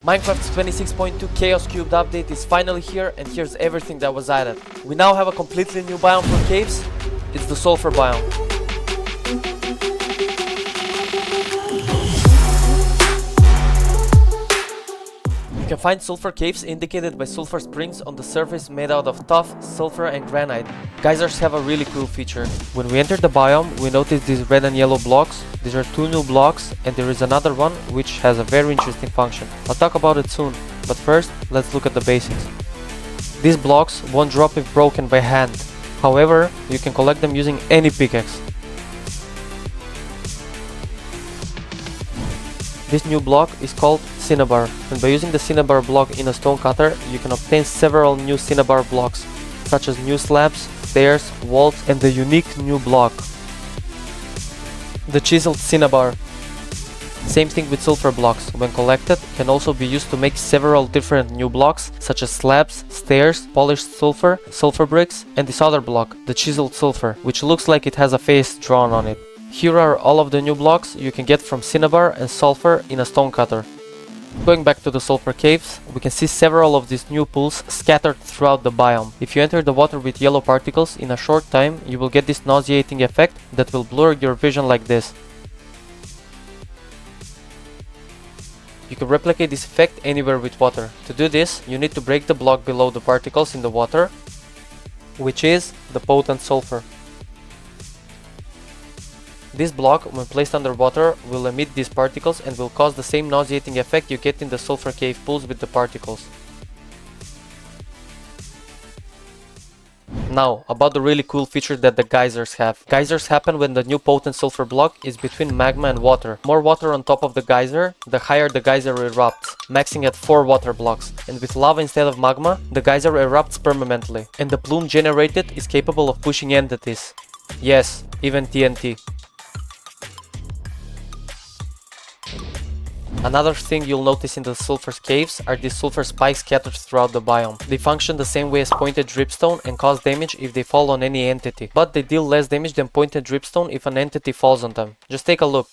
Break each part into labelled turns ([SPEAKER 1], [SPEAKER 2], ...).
[SPEAKER 1] Minecraft's 26.2 Chaos Cubed update is finally here, and here's everything that was added. We now have a completely new biome for caves. It's the Sulfur biome. You can find sulfur caves indicated by sulfur springs on the surface made out of tuff, sulfur and granite. Geysers have a really cool feature. When we enter the biome, we notice these red and yellow blocks. These are two new blocks, and there is another one which has a very interesting function. I'll talk about it soon, but first, let's look at the basics. These blocks won't drop if broken by hand. However, you can collect them using any pickaxe. This new block is called Cinnabar, and by using the Cinnabar block in a stone cutter, you can obtain several new Cinnabar blocks, such as new slabs, stairs, walls, and the unique new block, the chiseled Cinnabar. Same thing with sulfur blocks. When collected, can also be used to make several different new blocks, such as slabs, stairs, polished sulfur, sulfur bricks, and this other block, the chiseled sulfur, which looks like it has a face drawn on it. Here are all of the new blocks you can get from Cinnabar and sulfur in a stone cutter. Going back to the sulfur caves, we can see several of these new pools scattered throughout the biome. If you enter the water with yellow particles, in a short time you will get this nauseating effect that will blur your vision like this. You can replicate this effect anywhere with water. To do this, you need to break the block below the particles in the water, which is the potent sulfur. This block, when placed underwater, will emit these particles and will cause the same nauseating effect you get in the sulfur cave pools with the particles. Now, about the really cool feature that the geysers have. Geysers happen when the new potent sulfur block is between magma and water. More water on top of the geyser, the higher the geyser erupts, maxing at 4 water blocks. And with lava instead of magma, the geyser erupts permanently. And the plume generated is capable of pushing entities. Yes, even TNT. Another thing you'll notice in the sulfur caves are these sulfur spikes scattered throughout the biome. They function the same way as pointed dripstone and cause damage if they fall on any entity, but they deal less damage than pointed dripstone if an entity falls on them. Just take a look.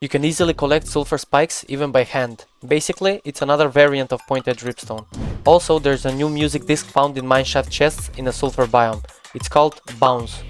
[SPEAKER 1] You can easily collect sulfur spikes even by hand. Basically, it's another variant of pointed dripstone. Also, there's a new music disc found in mineshaft chests in a sulfur biome. It's called Bounce.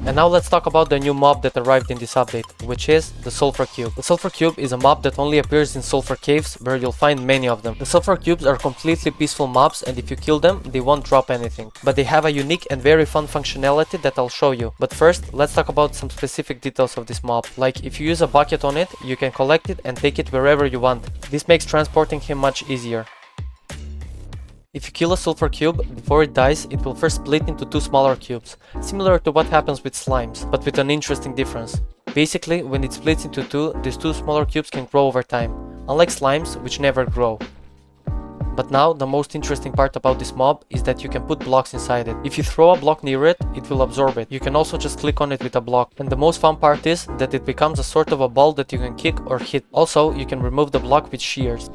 [SPEAKER 1] And now let's talk about the new mob that arrived in this update, which is the Sulfur Cube. The Sulfur Cube is a mob that only appears in sulfur caves, where you'll find many of them. The Sulfur Cubes are completely peaceful mobs, and if you kill them, they won't drop anything. But they have a unique and very fun functionality that I'll show you. But first, let's talk about some specific details of this mob. Like, if you use a bucket on it, you can collect it and take it wherever you want. This makes transporting him much easier. If you kill a sulfur cube, before it dies, it will first split into 2 smaller cubes, similar to what happens with slimes, but with an interesting difference. Basically, when it splits into 2, these 2 smaller cubes can grow over time, unlike slimes, which never grow. But now, the most interesting part about this mob is that you can put blocks inside it. If you throw a block near it, it will absorb it. You can also just click on it with a block. And the most fun part is that it becomes a sort of a ball that you can kick or hit. Also, you can remove the block with shears.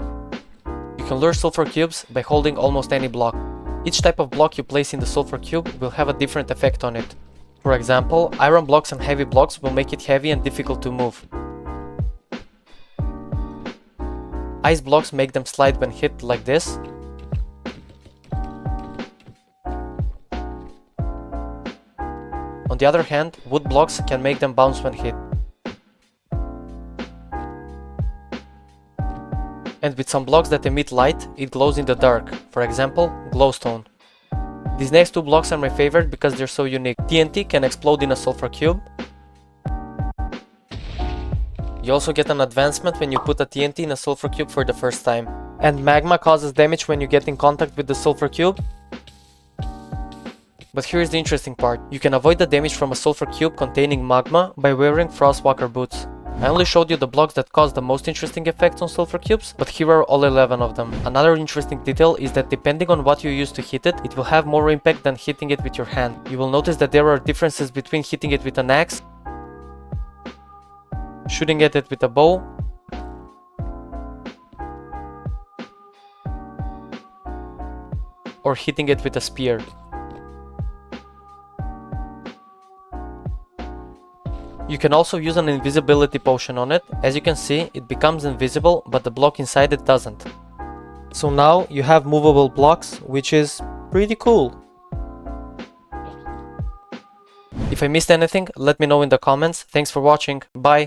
[SPEAKER 1] You can lure sulfur cubes by holding almost any block. Each type of block you place in the sulfur cube will have a different effect on it. For example, iron blocks and heavy blocks will make it heavy and difficult to move. Ice blocks make them slide when hit like this. On the other hand, wood blocks can make them bounce when hit. And with some blocks that emit light, it glows in the dark, for example, glowstone. These next 2 blocks are my favorite because they're so unique. TNT can explode in a sulfur cube. You also get an advancement when you put a TNT in a sulfur cube for the first time. And magma causes damage when you get in contact with the sulfur cube. But here's the interesting part. You can avoid the damage from a sulfur cube containing magma by wearing Frostwalker boots. I only showed you the blocks that cause the most interesting effects on sulfur cubes, but here are all 11 of them. Another interesting detail is that depending on what you use to hit it, it will have more impact than hitting it with your hand. You will notice that there are differences between hitting it with an axe, shooting at it with a bow, or hitting it with a spear. You can also use an invisibility potion on it. As you can see, it becomes invisible, but the block inside it doesn't. So now you have movable blocks, which is pretty cool. If I missed anything, let me know in the comments. Thanks for watching. Bye.